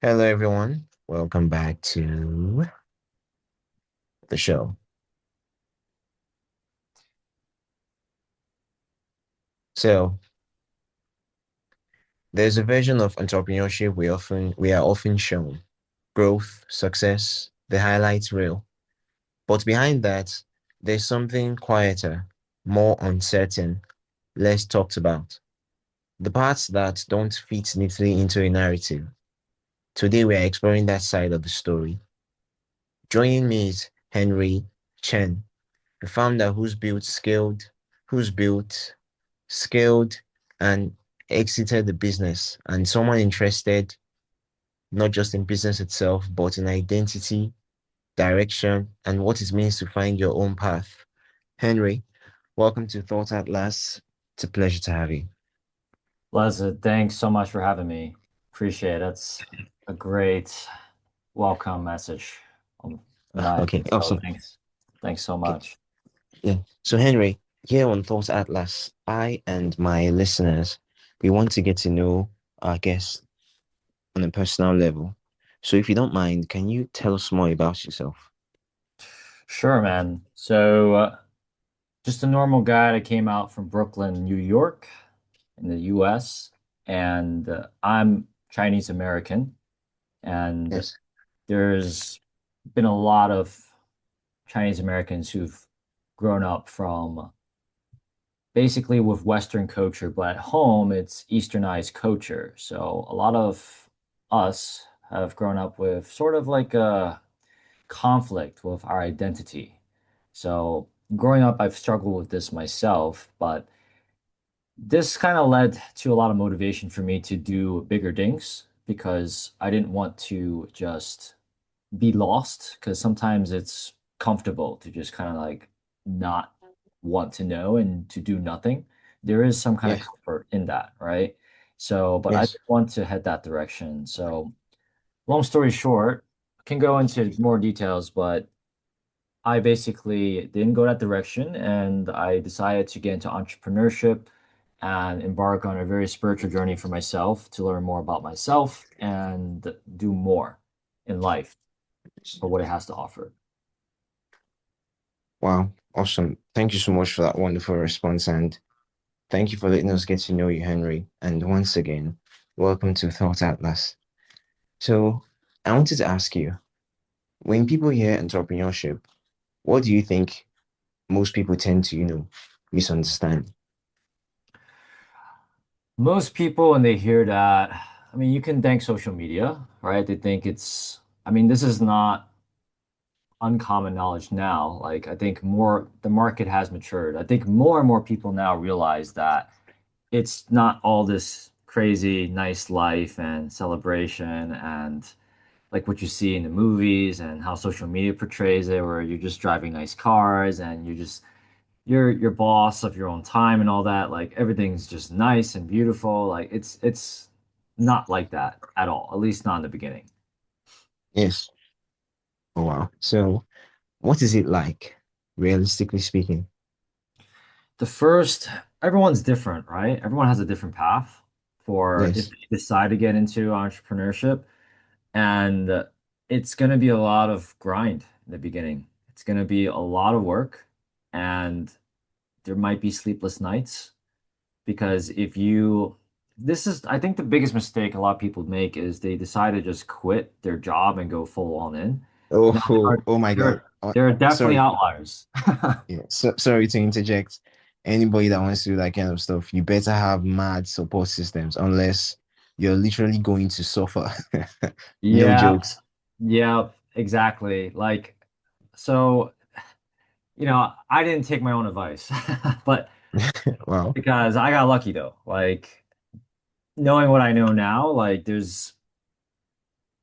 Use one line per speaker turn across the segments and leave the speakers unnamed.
Hello, everyone. Welcome back to the show. So, there's a version of entrepreneurship we are often shown. Growth, success, the highlights reel. But behind that, there's something quieter, more uncertain, less talked about. The parts that don't fit neatly into a narrative. Today, we are exploring that side of the story. Joining me is Henry Chen, a founder who's built scaled and exited the business, and someone interested not just in business itself, but in identity, direction, and what it means to find your own path. Henry, welcome to Thought Atlas. It's a pleasure to have you.
Liza, thanks so much for having me. Appreciate it. That's a great welcome message on my end.
Okay,
So
awesome.
thanks. Thanks so
Okay,
much.
yeah. So, Henry, here on Thought Atlas, I and my listeners, we want to get to know our guests on a personal level. So, if you don't mind, can you tell us more about yourself?
Sure, man. So just a normal guy that came out from Brooklyn, New York, in the US, and I'm Chinese American, and
Yes.
there's been a lot of Chinese Americans who've grown up from basically with Western culture, but at home it's Easternized culture. So a lot of us have grown up with sort of like a conflict with our identity. So growing up, I've struggled with this myself, but this kind of led to a lot of motivation for me to do bigger things because I didn't want to just be lost because sometimes it's comfortable to just kind of like not want to know and to do nothing. There is some kind of
Yes.
comfort in that, right? So, but I
Yes.
just want to head that direction. So, long story short, I can go into more details, but I basically didn't go that direction and I decided to get into entrepreneurship and embark on a very spiritual journey for myself to learn more about myself and do more in life for what it has to offer.
Wow, awesome. Thank you so much for that wonderful response. And thank you for letting us get to know you, Henry. And once again, welcome to Thought Atlas. So, I wanted to ask you, when people hear entrepreneurship, what do you think most people tend to, misunderstand?
Most people, when they hear that, I mean, you can thank social media, right? They think I mean, this is not uncommon knowledge now. Like, I think the market has matured. I think more and more people now realize that it's not all this crazy, nice life and celebration and like what you see in the movies and how social media portrays it, where you're just driving nice cars and you're your boss of your own time and all that. Like everything's just nice and beautiful. Like it's not like that at all, at least not in the beginning.
Yes. Oh, wow. So, what is it like, realistically speaking?
The first, everyone's different, right? Everyone has a different path for if
Yes.
they decide to get into entrepreneurship. And it's going to be a lot of grind in the beginning. It's going to be a lot of work, and there might be sleepless nights because this is, I think the biggest mistake a lot of people make is they decide to just quit their job and go full on in.
Oh,
Now,
oh, oh my God.
there are definitely
Sorry.
outliers.
Yeah. Sorry to interject. Anybody that wants to do that kind of stuff, you better have mad support systems, unless you're literally going to suffer. No
Yeah,
jokes.
yeah, exactly. Like, so, I didn't take my own advice, but
Wow.
because I got lucky though. Like, knowing what I know now, like there's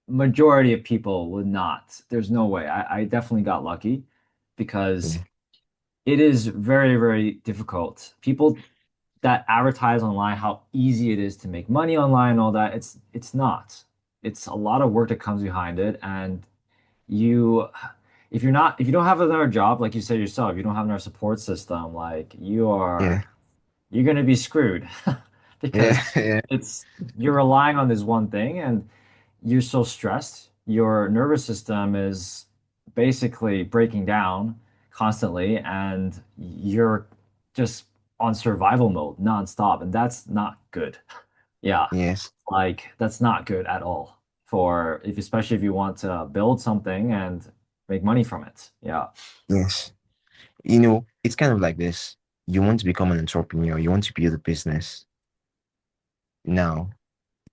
majority of people would not. There's no way. I definitely got lucky because
Yeah.
it is very, very difficult. People that advertise online how easy it is to make money online and all that, it's not. It's a lot of work that comes behind it. And you if you don't have another job, like you said yourself, you don't have another support system, like
Yeah.
you're gonna be screwed because
Yeah. Yeah.
it's you're relying on this one thing and you're so stressed, your nervous system is basically breaking down constantly, and you're just on survival mode nonstop, and that's not good. Yeah,
Yes,
like that's not good at all for if especially if you want to build something and make money from it. Yeah.
yes. It's kind of like this. You want to become an entrepreneur, you want to build a business. Now,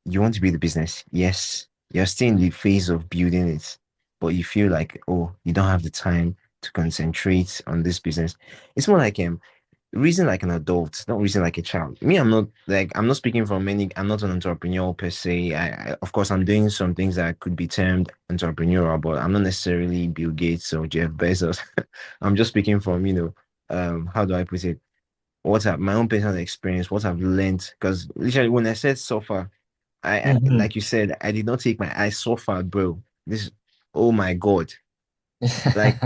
you want to build a business. Yes, you're still in the phase of building it, but you feel like, oh, you don't have the time to concentrate on this business. It's more like reason like an adult, not reason like a child. Me, I'm not speaking from any. I'm not an entrepreneur per se. Of course, I'm doing some things that could be termed entrepreneurial, but I'm not necessarily Bill Gates or Jeff Bezos. I'm just speaking from, how do I put it? My own personal experience, what I've learned. Because literally, when I said suffer,
Mhm.
like you said, I did not take my eyes so far, bro. This, oh my God. Like,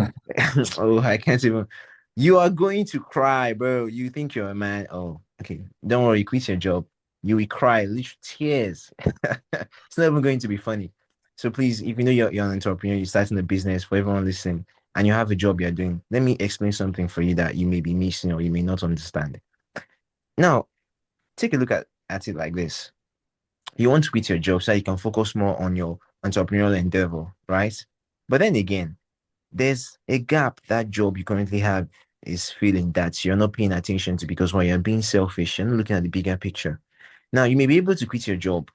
oh, I can't even. You are going to cry, bro. You think you're a man. Oh, okay. Don't worry, quit your job. You will cry, literally tears. It's not even going to be funny. So please, if you know you're an entrepreneur, you're starting a business, for everyone listening, and you have a job you're doing, let me explain something for you that you may be missing or you may not understand. Now, take a look at it like this. You want to quit your job so you can focus more on your entrepreneurial endeavor, right? But then again, there's a gap that job you currently have is feeling that you're not paying attention to because while you're being selfish, you're not looking at the bigger picture. Now, you may be able to quit your job.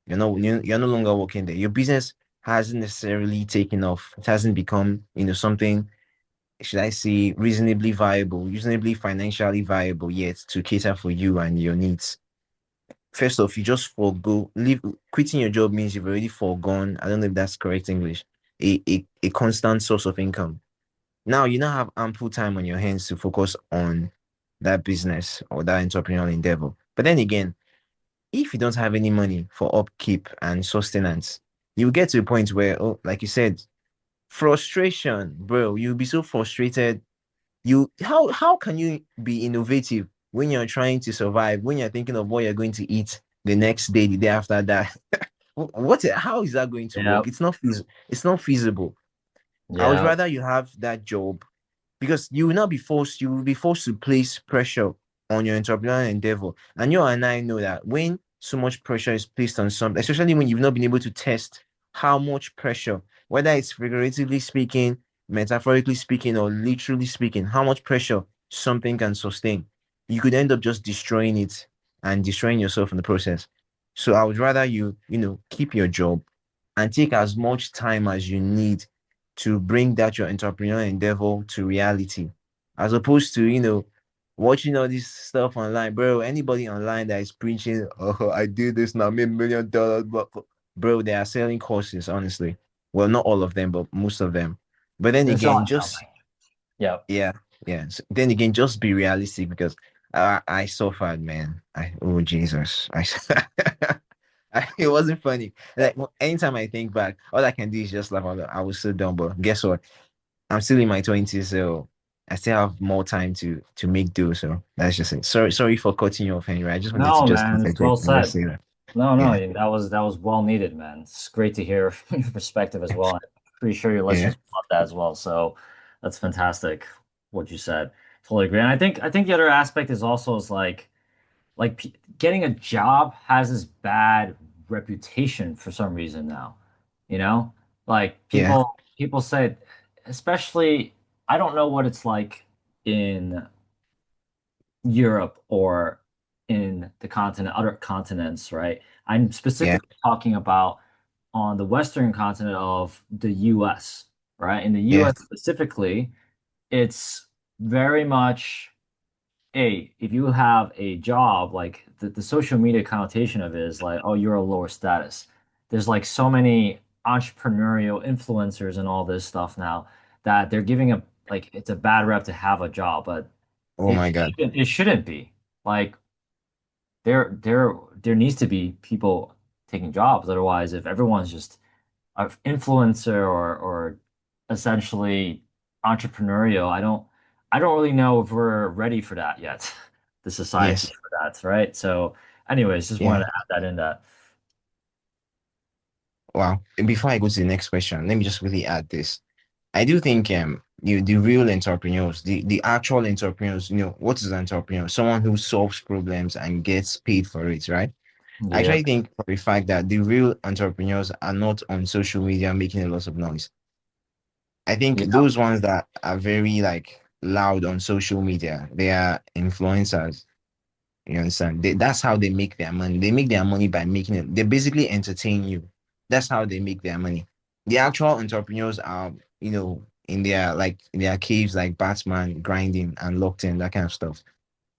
You're no longer working there. Your business hasn't necessarily taken off. It hasn't become, something, should I say, reasonably viable, reasonably financially viable yet to cater for you and your needs. First off, you just forego leave quitting your job means you've already foregone. I don't know if that's correct English. A constant source of income. Now you now have ample time on your hands to focus on that business or that entrepreneurial endeavor. But then again, if you don't have any money for upkeep and sustenance, you get to a point where, oh, like you said, frustration, bro. You'll be so frustrated. How can you be innovative when you're trying to survive, when you're thinking of what you're going to eat the next day, the day after that? How is that going to work?
Yep.
It's not feasible. I would
Yeah.
rather you have that job because you will be forced to place pressure on your entrepreneurial endeavor. And you and I know that when so much pressure is placed on something, especially when you've not been able to test how much pressure, whether it's figuratively speaking, metaphorically speaking, or literally speaking, how much pressure something can sustain, you could end up just destroying it and destroying yourself in the process. So I would rather keep your job and take as much time as you need to bring that your entrepreneurial endeavor to reality, as opposed to watching all this stuff online, bro. Anybody online that is preaching, oh, I do this now, made $1 million, but bro, they are selling courses, honestly. Well, not all of them, but most of them. But then
They're
again,
selling
just
something. Yep.
yeah, yeah. Then again, just be realistic because I suffered, man. Oh Jesus, it wasn't funny. Like anytime I think back, all I can do is just laugh. I was so dumb, but guess what? I'm still in my 20s, so I still have more time to make do. So that's just it. Sorry for cutting you off, Henry. I just wanted to
No,
just
man, it's well
interject and just
said.
say that.
No, no,
Yeah,
that was well needed, man. It's great to hear from your perspective as well. I'm pretty sure your
yeah,
listeners love that as well. So that's fantastic what you said. Totally agree. And I think the other aspect is also is like getting a job has this bad reputation for some reason now. You know? Like
yeah,
people say, especially I don't know what it's like in Europe or in the continent, other continents, right? I'm
yeah,
specifically talking about on the Western continent of the US, right? In the
yeah,
US specifically, it's very much if you have a job, like the social media connotation of it is like, oh, you're a lower status. There's like so many entrepreneurial influencers and all this stuff now that they're giving a like it's a bad rep to have a job, but
oh my God.
it shouldn't be. Like there needs to be people taking jobs. Otherwise, if everyone's just an influencer or essentially entrepreneurial, I don't really know if we're ready for that yet. The society
Yes,
for that, right? So, anyways, just wanted
yeah.
to add that in that.
Wow. Before I go to the next question, let me just really add this. I do think the real entrepreneurs, the actual entrepreneurs, what is an entrepreneur? Someone who solves problems and gets paid for it, right? I
Yeah.
actually think for the fact that the real entrepreneurs are not on social media making a lot of noise. I think
Yeah.
those ones that are very like loud on social media, they are influencers. You understand? That's how they make their money. They make their money by making it. They basically entertain you. That's how they make their money. The actual entrepreneurs are, in their caves like Batman, grinding and locked in, that kind of stuff.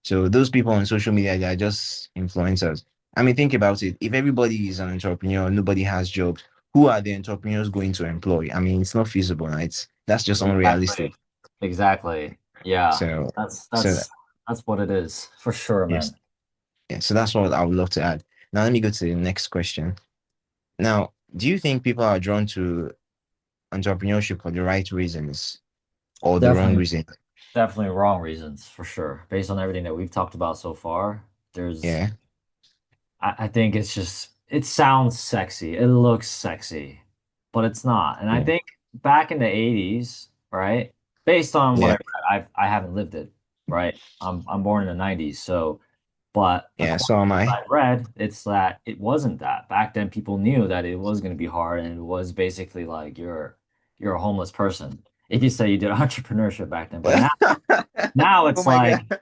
So those people on social media, they are just influencers. I mean, think about it. If everybody is an entrepreneur, nobody has jobs, who are the entrepreneurs going to employ? I mean, it's not feasible, right? That's just unrealistic.
Exactly. Exactly. Yeah.
So,
That's
so
that's that's what it is for sure,
yes,
man.
yeah. So that's what I would love to add. Now, let me go to the next question. Now, do you think people are drawn to entrepreneurship for the right reasons or the wrong
Definitely,
reasons?
definitely wrong reasons for sure. Based on everything that we've talked about so far,
Yeah,
I think it's just, it sounds sexy. It looks sexy, but it's not. And I
yeah,
think back in the 80s, right? Based on what I
yeah,
read, I haven't lived it, right? I'm born in the 90s, so but
yeah.
according
So am
to what
I.
I read, it's that it wasn't that. Back then people knew that it was going to be hard and it was basically like you're a homeless person. If you say you did entrepreneurship back then, but now
Oh
it's
my
like,
God.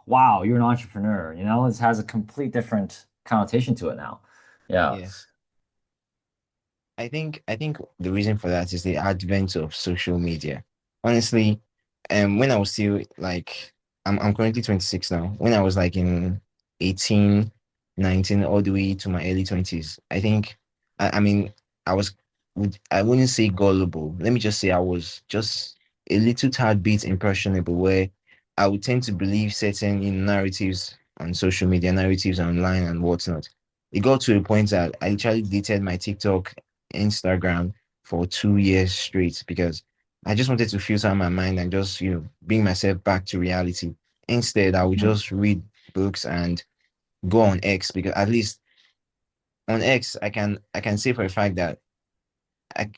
wow, you're an entrepreneur. You know, it has a complete different connotation to it now. Yeah.
Yes. I think the reason for that is the advent of social media. Honestly, when I was still like I'm currently 26 now. When I was like in 18, 19, all the way to my early 20s, I mean I was I wouldn't say gullible. Let me just say I was just a little tad bit impressionable where I would tend to believe certain narratives on social media, narratives online and whatnot. It got to a point that I literally deleted my TikTok, Instagram for 2 years straight because I just wanted to filter my mind and just, bring myself back to reality. Instead, I would
Mhm.
just read books and go on X because at least on X, I can say for a fact that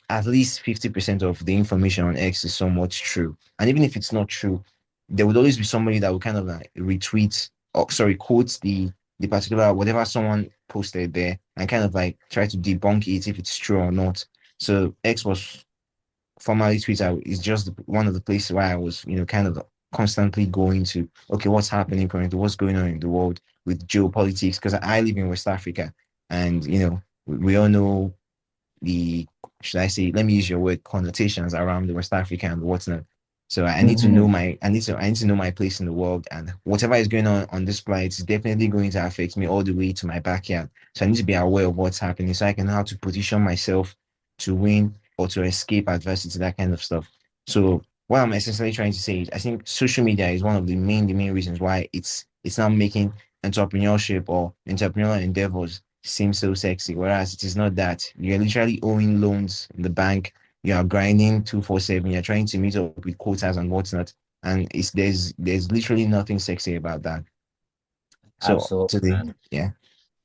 at least 50% of the information on X is somewhat true. And even if it's not true, there would always be somebody that would kind of like retweet or sorry, quotes the particular whatever someone posted there and kind of like try to debunk it if it's true or not. So X was formerly Twitter is just one of the places where I was, kind of constantly going to, okay, what's happening currently, what's going on in the world with geopolitics, because I live in West Africa and we all know the should I say, let me use your word, connotations around the West Africa and whatnot. So I need to know
Mhm.
I need to know my place in the world, and whatever is going on this planet is definitely going to affect me all the way to my backyard. So I need to be aware of what's happening so I can know how to position myself to win or to escape adversity, that kind of stuff. So what I'm essentially trying to say is I think social media is one of the main reasons why it's now making entrepreneurship or entrepreneurial endeavors seem so sexy, whereas it is not that. You're literally owing loans in the bank, you are grinding 247, you're trying to meet up with quotas and whatnot. And there's literally nothing sexy about that. So
Absolutely,
to the
man.
yeah.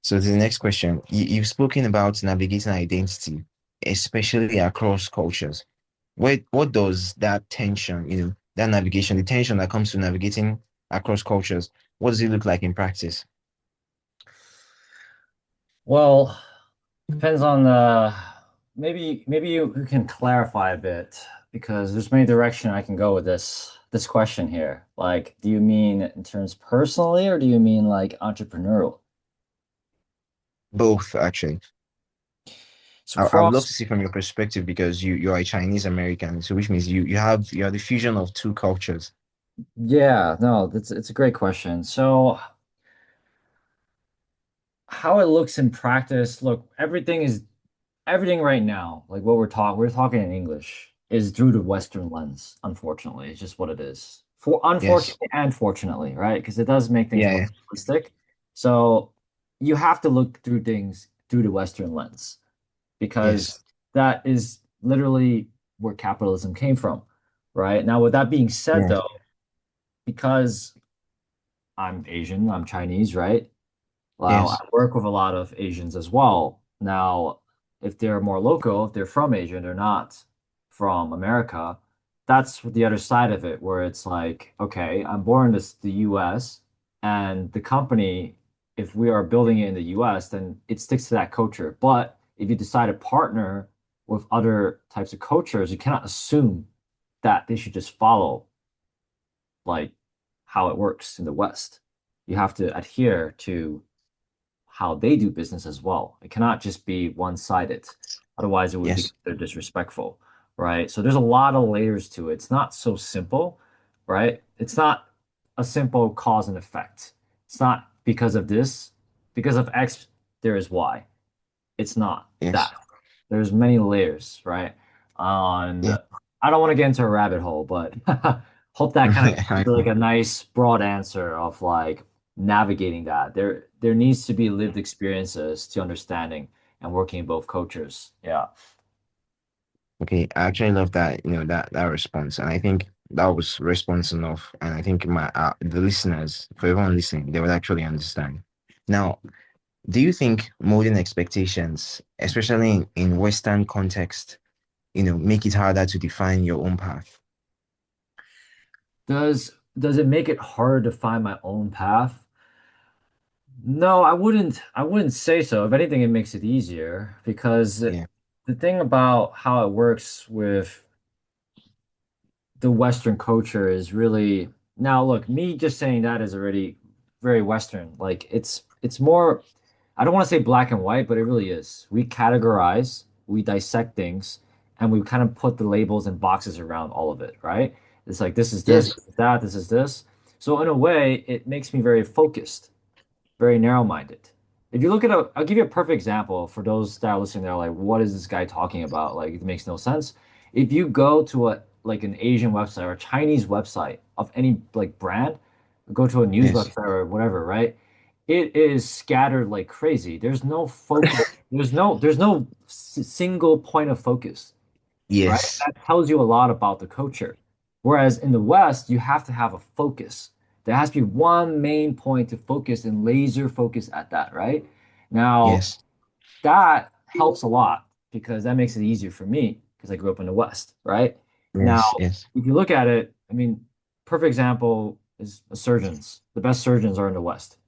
So to the next question. You've spoken about navigating identity, especially across cultures. What does that tension, that navigation, the tension that comes to navigating across cultures, what does it look like in practice?
Well, depends on the maybe you can clarify a bit because there's many direction I can go with this question here. Like, do you mean in terms personally or do you mean like entrepreneurial?
Both, actually.
So
I would love
cross,
to see from your perspective because you're a Chinese American, so which means you are the fusion of two cultures.
yeah, no, that's it's a great question. So how it looks in practice, look, everything right now, like what we're talking in English, is through the Western lens, unfortunately. It's just what it is. For
Yes.
unfortunately and fortunately, right? Because it does make things
Yeah,
more
yeah.
simplistic. So you have to look through things through the Western lens
Yes.
because that is literally where capitalism came from, right? Now, with that being said,
Yeah.
though, because I'm Asian, I'm Chinese, right? Well, I
Yes.
work with a lot of Asians as well. Now, if they're more local, if they're from Asia and they're not from America, that's the other side of it, where it's like, okay, I'm born in the US, and the company, if we are building it in the US, then it sticks to that culture. But if you decide to partner with other types of cultures, you cannot assume that they should just follow like how it works in the West. You have to adhere to how they do business as well. It cannot just be one-sided. Otherwise, it would be
Yes.
considered disrespectful, right? So there's a lot of layers to it. It's not so simple, right? It's not a simple cause and effect. It's not because of this, because of X, there is Y. It's not
Yes.
that. There's many layers, right? And
Yeah.
I don't want to get into a rabbit hole, but hope that kind of gives
I
you like a nice broad answer of like navigating that. There needs to be lived experiences to understanding and working in both cultures. Yeah.
Okay, I actually love that, that response, and I think that was response enough, and I think the listeners, for everyone listening, they would actually understand. Now, do you think modern expectations, especially in Western context, make it harder to define your own path?
Does it make it hard to find my own path? No, I wouldn't say so. If anything, it makes it easier because
Yeah.
the thing about how it works with the Western culture is really now look, me just saying that is already very Western. Like it's more, I don't want to say black and white, but it really is. We categorize, we dissect things, and we kind of put the labels and boxes around all of it, right? It's like this
Yes.
is that, this is this. So in a way, it makes me very focused, very narrow-minded. If you look at I'll give you a perfect example for those that are listening. They're like, "What is this guy talking about? Like, it makes no sense." If you go to a like an Asian website or a Chinese website of any like brand, go to a news
Yes.
website or whatever, right? It is scattered like crazy. There's no focus. There's no single point of focus, right?
Yes.
That tells you a lot about the culture. Whereas in the West, you have to have a focus. There has to be one main point to focus and laser focus at that, right? Now,
Yes.
that helps a lot because that makes it easier for me because I grew up in the West, right? Now,
Yes. Yes.
if you look at it, I mean, perfect example is surgeons. The best surgeons are in the West.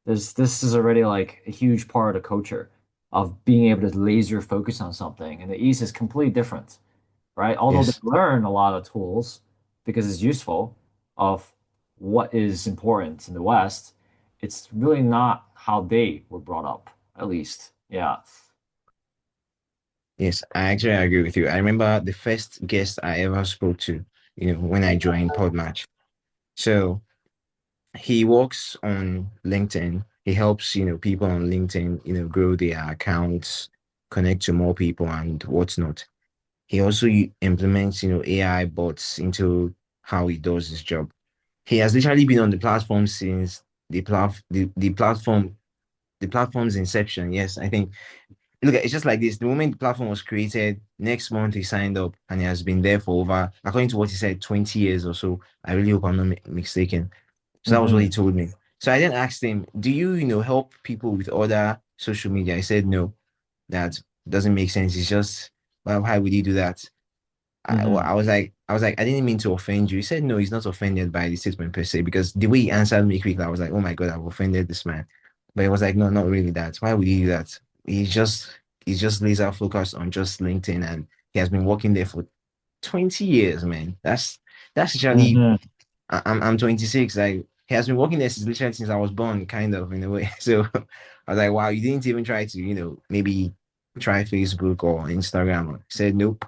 This is already like a huge part of the culture of being able to laser focus on something. And the East is completely different, right? Although they
Yes.
learn a lot of tools because it's useful of what is important in the West, it's really not how they were brought up, at least. Yeah.
Yes. I actually agree with you. I remember the first guest I ever spoke to, when I joined Podmatch. So he works on LinkedIn. He helps, people on LinkedIn, grow their accounts, connect to more people and whatnot. He also implements, AI bots into how he does his job. He has literally been on the platform since the platform's inception. Yes, I think look, it's just like this. The moment the platform was created, next month he signed up and he has been there for over, according to what he said, 20 years or so. I really hope I'm not mistaken. So that was what he
Hmm.
told me. So I then asked him, do you, help people with other social media? I said, no, that doesn't make sense. It's just, well, why would you do that?
Hmm.
I was like, I didn't mean to offend you. He said, no, he's not offended by the statement per se, because the way he answered me quickly, I was like, oh my God, I've offended this man. But he was like, no, not really that. Why would he do that? He's just, he's just laser focused on just LinkedIn, and he has been working there for 20 years, man. That's actually
Hmm.
I'm 26. Like he has been working there since literally since I was born, kind of in a way. So I was like, wow, you didn't even try to, maybe try Facebook or Instagram. He said nope.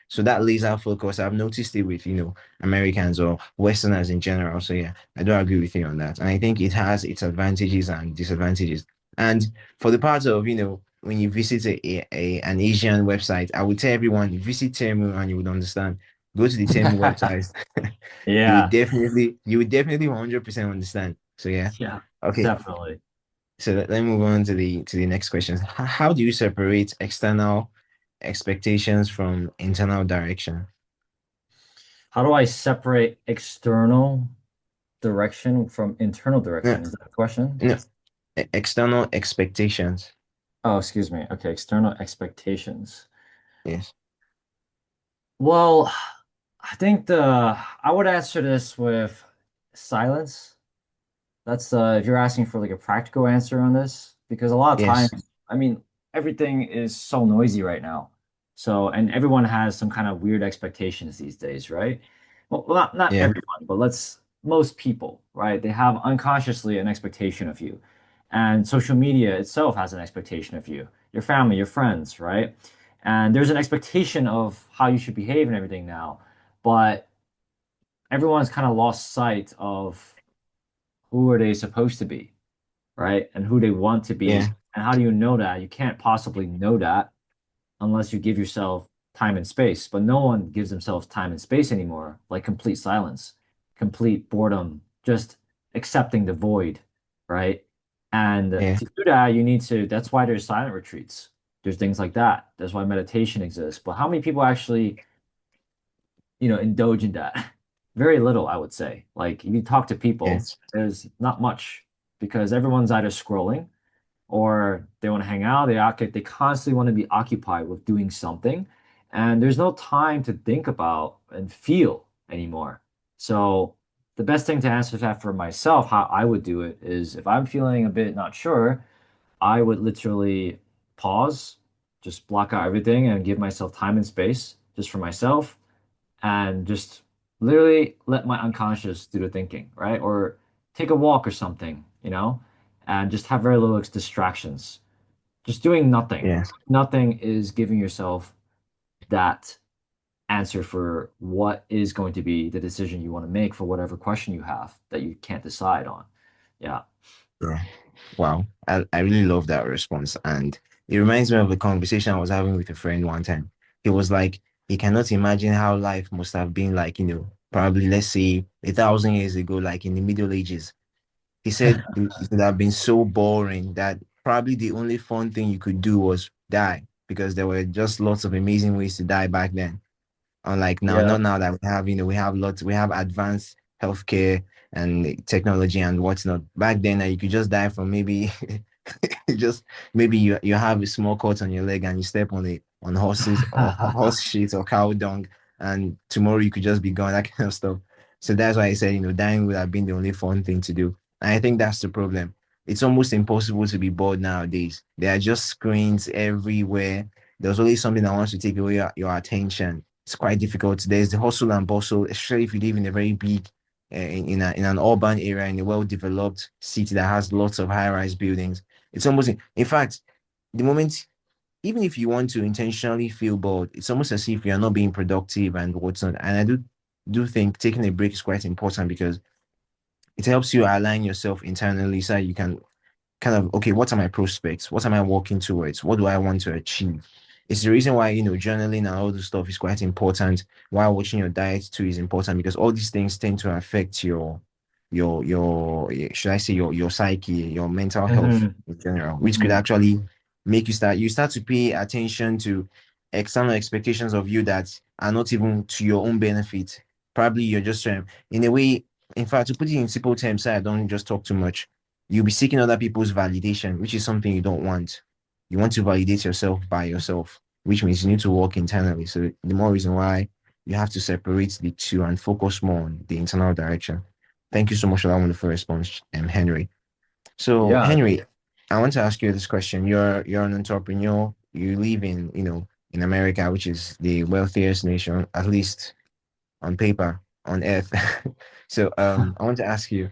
So that laser focus, I've noticed it with, Americans or Westerners in general. So yeah, I do agree with you on that. And I think it has its advantages and disadvantages. And for the part of, when you visit an Asian website, I would tell everyone visit Temu and you would understand. Go to the Temu website.
Yeah.
You would definitely 100% understand. So yeah.
Yeah.
Okay.
Definitely.
So let me move on to the next question. How do you separate external expectations from internal direction?
How do I separate external direction from internal
No,
direction? Is that a question?
no, external expectations.
Oh, excuse me. Okay, external expectations.
Yes.
Well, I think I would answer this with silence. That's if you're asking for like a practical answer on this, because a lot of
Yes.
times, I mean, everything is so noisy right now. So, and everyone has some kind of weird expectations these days, right? Well, not
Yeah.
everyone, but most people, right? They have unconsciously an expectation of you. And social media itself has an expectation of you, your family, your friends, right? And there's an expectation of how you should behave and everything now. But everyone's kind of lost sight of who are they supposed to be, right? And who they want to be.
Yeah.
And how do you know that? You can't possibly know that unless you give yourself time and space. But no one gives themselves time and space anymore, like complete silence, complete boredom, just accepting the void, right? And
Yeah.
to do that, that's why there's silent retreats. There's things like that. That's why meditation exists. But how many people actually, indulge in that? Very little, I would say. Like if you talk to people,
Yes.
there's not much because everyone's either scrolling or they want to hang out. They constantly want to be occupied with doing something, and there's no time to think about and feel anymore. So the best thing to answer that for myself, how I would do it is if I'm feeling a bit not sure, I would literally pause, just block out everything and give myself time and space just for myself and just literally let my unconscious do the thinking, right? Or take a walk or something, and just have very little distractions. Just doing nothing.
Yeah.
Nothing is giving yourself that answer for what is going to be the decision you want to make for whatever question you have that you can't decide on. Yeah.
Yeah. Wow. I really love that response. And it reminds me of the conversation I was having with a friend one time. He was like, he cannot imagine how life must have been like, probably let's say 1,000 years ago, like in the Middle Ages. He said it would have been so boring that probably the only fun thing you could do was die because there were just lots of amazing ways to die back then. Unlike now,
Yeah.
not now that we have advanced healthcare and technology and whatnot. Back then, you could just die from maybe just maybe you have a small cut on your leg and you step on horses or horse shit or cow dung, and tomorrow you could just be gone, that kind of stuff. So that's why I said, dying would have been the only fun thing to do. And I think that's the problem. It's almost impossible to be bored nowadays. There are just screens everywhere. There's always something that wants to take away your attention. It's quite difficult. There's the hustle and bustle, especially if you live in a very big, in an urban area, in a well-developed city that has lots of high-rise buildings. It's almost, in fact, the moment, even if you want to intentionally feel bored, it's almost as if you're not being productive and whatnot. And I do think taking a break is quite important because it helps you align yourself internally so you can kind of, okay, what are my prospects? What am I working towards? What do I want to achieve? It's the reason why, journaling and all this stuff is quite important. While watching your diet too is important because all these things tend to affect should I say your psyche, your mental health
Mhm.
in general, which could
Mhm.
actually make you start to pay attention to external expectations of you that are not even to your own benefit. Probably you're just in a way, in fact, to put it in simple terms, so I don't just talk too much, you'll be seeking other people's validation, which is something you don't want. You want to validate yourself by yourself, which means you need to work internally. So the more reason why you have to separate the two and focus more on the internal direction. Thank you so much for that wonderful response, Henry. So
Yeah.
Henry, I want to ask you this question. You're an entrepreneur. You live in, in America, which is the wealthiest nation, at least on paper, on earth. So I want to ask you,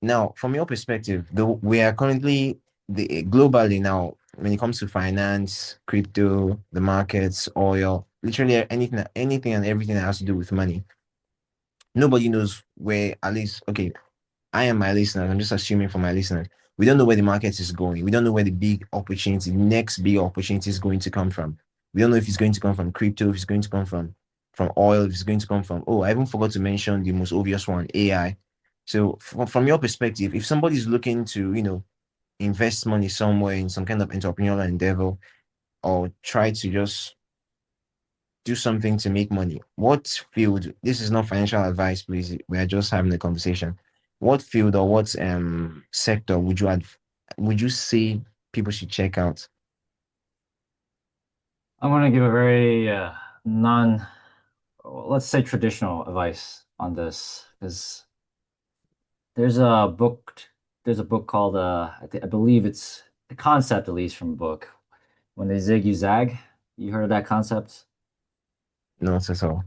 now, from your perspective, though we are currently globally now, when it comes to finance, crypto, the markets, oil, literally anything and everything that has to do with money, nobody knows where, at least, okay, I am my listeners. I'm just assuming for my listeners. We don't know where the market is going. We don't know where the big opportunity, next big opportunity is going to come from. We don't know if it's going to come from crypto, if it's going to come from oil, if it's going to come from, oh, I even forgot to mention the most obvious one, AI. So from your perspective, if somebody's looking to, invest money somewhere in some kind of entrepreneurial endeavor or try to just do something to make money. What field, this is not financial advice, please. We are just having a conversation. What field or what sector would you say people should check out?
I'm going to give a very non, let's say traditional advice on this because there's a book, there's a book called, I believe it's the concept, at least from a book, when they zig, you zag. You heard of that concept?
Not at all.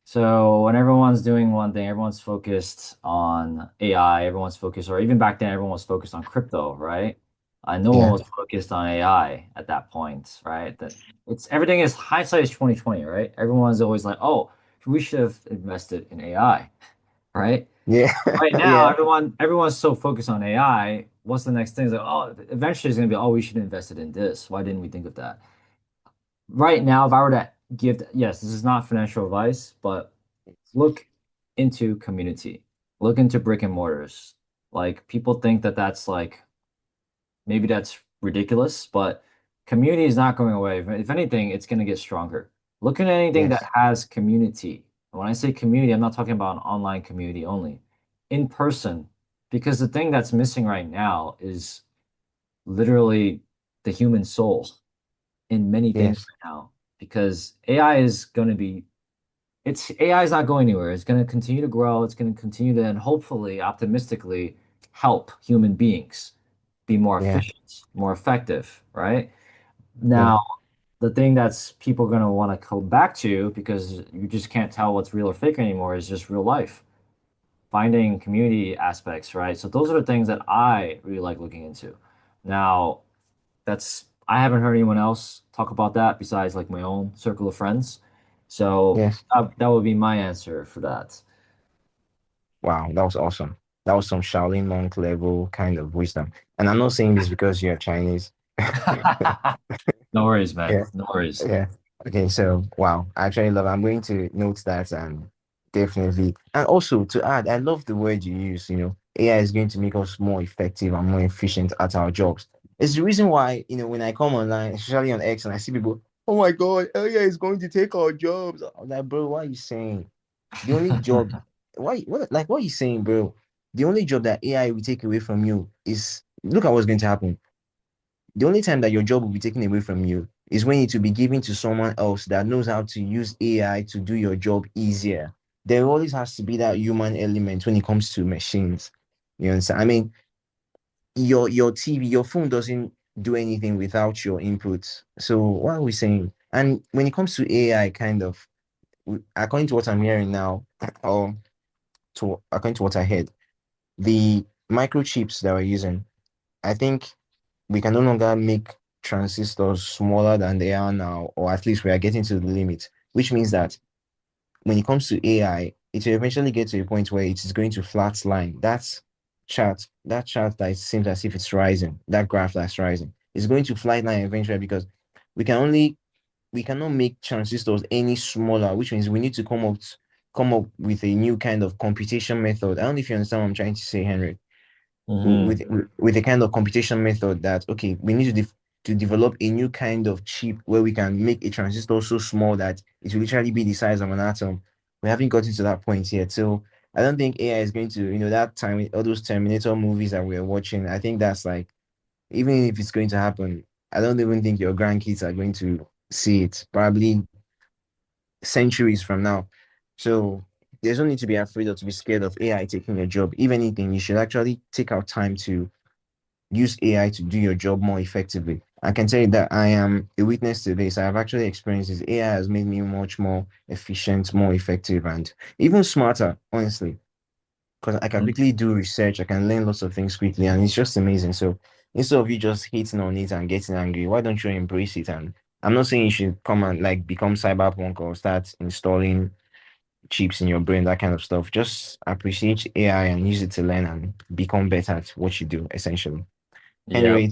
So when everyone's doing one thing, everyone's focused on AI, everyone's focused, or even back then, everyone was focused on crypto, right? No one
Yeah.
was focused on AI at that point, right? That it's everything is hindsight is 2020, right? Everyone's always like, oh, we should have invested in AI, right?
Yeah.
Right now,
Yeah.
everyone's so focused on AI. What's the next thing? It's like, oh, eventually it's gonna be, oh, we should have invested in this. Why didn't we think of that? Right now, if I were to give, yes, this is not financial advice, but look into community, look into brick and mortars. Like people think that that's like maybe that's ridiculous, but community is not going away. If anything, it's going to get stronger. Look at anything that
Yes.
has community. When I say community, I'm not talking about an online community only, in person, because the thing that's missing right now is literally the human soul in many things
Yes.
right now, because AI is going to be it's AI is not going anywhere. It's going to continue to grow. It's going to continue to, and hopefully, optimistically, help human beings be more
Yeah.
efficient, more effective, right?
Yeah.
Now, the thing that's people going to want to come back to because you just can't tell what's real or fake anymore is just real life, finding community aspects, right? So those are the things that I really like looking into. Now, that's I haven't heard anyone else talk about that besides like my own circle of friends. So
Yes.
that would be my answer for that.
Wow, that was awesome. That was some Shaolin monk level kind of wisdom. And I'm not saying this because you're Chinese.
No worries, man.
Yeah.
No worries.
Yeah. Okay, so wow, I actually love. I'm going to note that and definitely. And also to add, I love the word you use. AI is going to make us more effective and more efficient at our jobs. It's the reason why, when I come online, especially on X, and I see people, oh my God, AI is going to take our jobs. I'm like, bro, what are you saying? The only job, what are you saying, bro? The only job that AI will take away from you is look at what's going to happen. The only time that your job will be taken away from you is when it will be given to someone else that knows how to use AI to do your job easier. There always has to be that human element when it comes to machines. You understand? I mean, your TV, your phone doesn't do anything without your input. So what are we saying? And when it comes to AI, kind of, according to what I'm hearing now, or according to what I heard, the microchips that we're using, I think we can no longer make transistors smaller than they are now, or at least we are getting to the limit, which means that when it comes to AI, it will eventually get to a point where it is going to flatline. That chart that it seems as if it's rising, that graph that's rising, is going to flatline eventually because we can only we cannot make transistors any smaller, which means we need to come up with a new kind of computation method. I don't know if you understand what I'm trying to say, Henry.
Hmm.
With a kind of computation method that okay, we need to develop a new kind of chip where we can make a transistor so small that it will literally be the size of an atom. We haven't gotten to that point yet. So I don't think AI is going to, that time, all those Terminator movies that we're watching. I think that's like, even if it's going to happen, I don't even think your grandkids are going to see it. Probably centuries from now. So there's no need to be afraid or to be scared of AI taking your job. If anything, you should actually take out time to use AI to do your job more effectively. I can tell you that I am a witness to this. I have actually experienced this. AI has made me much more efficient, more effective, and even smarter, honestly, because I can quickly do research. I can learn lots of things quickly, and it's just amazing. So instead of you just hating on it and getting angry, why don't you embrace it? And I'm not saying you should come and like become cyberpunk or start installing chips in your brain, that kind of stuff. Just appreciate AI and use it to learn and become better at what you do, essentially. Anyway,
Yep.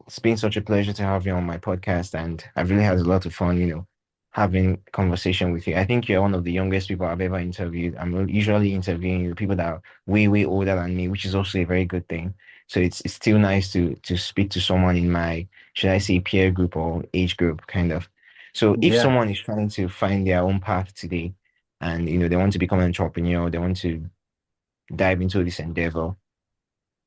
it's been such a pleasure to have you on my podcast, and I've really had a lot of fun, having conversation with you. I think you're one of the youngest people I've ever interviewed. I'm usually interviewing people that are way, way older than me, which is also a very good thing. So it's still nice to speak to someone in my, should I say, peer group or age group, kind of. So if
Yeah.
someone is trying to find their own path today, and they want to become an entrepreneur, they want to dive into this endeavor,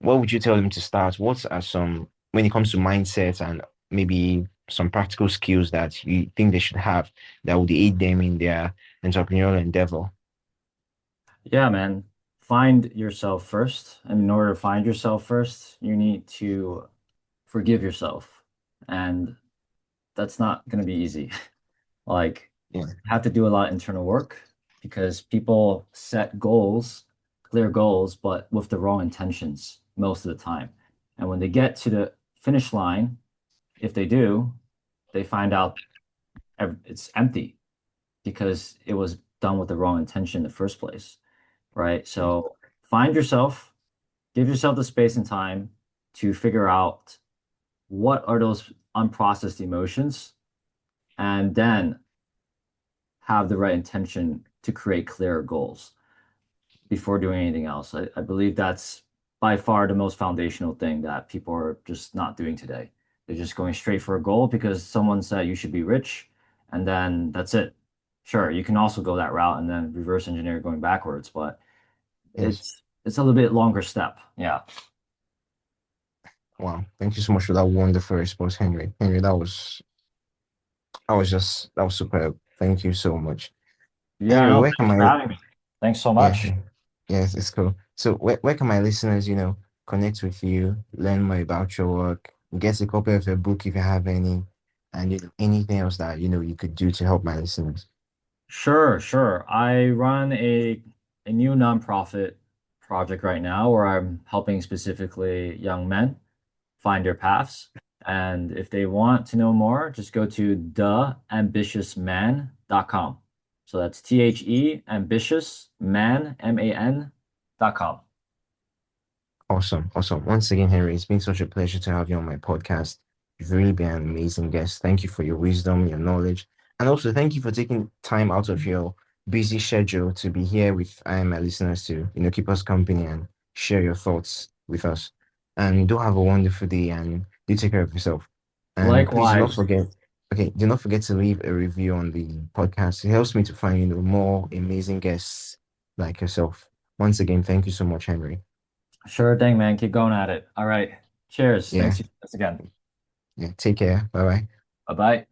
what would you tell them to start? What are some when it comes to mindset and maybe some practical skills that you think they should have that would aid them in their entrepreneurial endeavor?
Yeah, man. Find yourself first. And in order to find yourself first, you need to forgive yourself. And that's not going to be easy. Like,
Yeah.
you have to do a lot of internal work because people set goals, clear goals, but with the wrong intentions most of the time. And when they get to the finish line, if they do, they find out it's empty because it was done with the wrong intention in the first place, right? So find yourself, give yourself the space and time to figure out what are those unprocessed emotions, and then have the right intention to create clearer goals before doing anything else. I believe that's by far the most foundational thing that people are just not doing today. They're just going straight for a goal because someone said you should be rich, and then that's it. Sure, you can also go that route and then reverse engineer going backwards, but
Yes.
it's a little bit longer step. Yeah.
Wow. Thank you so much for that wonderful response, Henry. Henry, that was superb. Thank you so much.
Yeah,
Henry,
no,
where can
thanks for
my
having me. Thanks so
yeah,
much.
yes, it's cool. So where can my listeners, connect with you, learn more about your work, get a copy of your book if you have any, and anything else that you could do to help my listeners?
Sure, sure. I run a new nonprofit project right now where I'm helping specifically young men find their paths. And if they want to know more, just go to theambitiousman.com. So that's THE ambitious man, MAN.com.
Awesome, awesome. Once again, Henry, it's been such a pleasure to have you on my podcast. You've really been an amazing guest. Thank you for your wisdom, your knowledge, and also thank you for taking time out of your busy schedule to be here with my listeners to, keep us company and share your thoughts with us. And do have a wonderful day and do take care of yourself. And please do not
Likewise.
forget, okay, do not forget to leave a review on the podcast. It helps me to find, more amazing guests like yourself. Once again, thank you so much, Henry.
Sure thing, man. Keep going at it. All right. Cheers.
Yeah.
Thanks again.
Yeah, take care. Bye bye.
Bye bye.